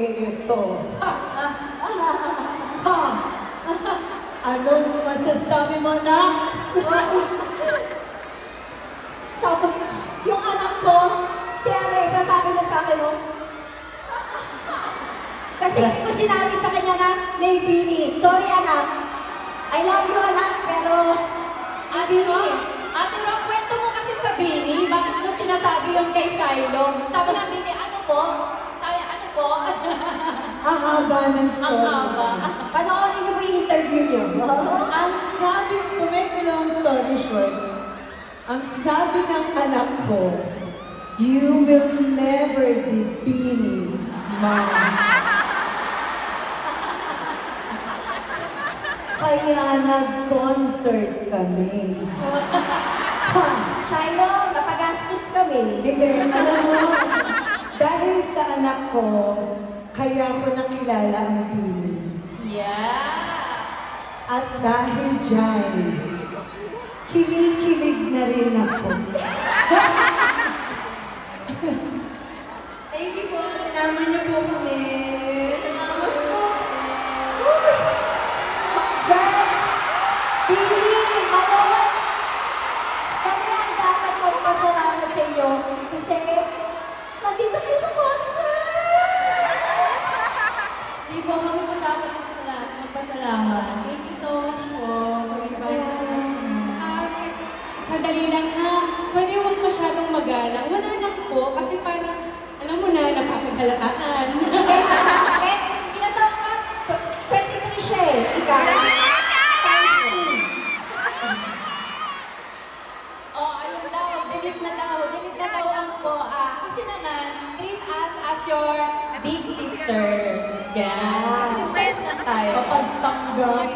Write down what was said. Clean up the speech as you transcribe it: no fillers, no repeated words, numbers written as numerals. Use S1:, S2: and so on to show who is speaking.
S1: ito. Ha! Ha! Anong masasabi mo na?
S2: Gusto ko. Sabi, yung anak ko, si Alessa, sabi mo sa akin, oh. Kasi hindi ko sinabi sa kanya na may Bini. Sorry, anak. I love you, anak, pero
S3: Ate Ron, Ate Ron, kwento mo kasi sa Bini. Bakit mo sinasabi yun kay Shiloh? Sabi ng Bini, ano po? Sabi, ano po?
S1: Ang haba ng
S3: Ang
S1: story.
S3: haba.
S2: panoorin niyo ba yung interview niyo?
S1: Ang sabi, to make a long story short, ang sabi ng anak ko, you will never be Bini, Mom. Kaya nag-concert kami. Ha!
S2: Shiloh, napagastos kami.
S1: Hindi, alam mo, dahil sa anak ko, kaya ko nakilala ang Bini.
S3: Yeah.
S1: At dahil dyan, kinikilig na rin ako.
S2: Thank you po. Sinama niyo po kami. Salamat po. Girls, Bini, Malon, kami ang dapat magpasalamat sa inyo kasi nandito kayo sa concert.
S4: Di po kami po dapat magpasalamat. Thank you so much po for inviting us.
S5: Sandali lang ha. Pwede huwag masyadong magalang. Wala na po kasi parang, alam mo na, napapagalataan.
S2: Eh, ilan taon ka? 23 siya eh. Ikaw?
S3: Oh, ayun daw. Delete na daw. Delete na daw ang po. Kasi naman, treat us as your big sisters. Yan. Sisters na tayo.
S1: Kapag tanggap,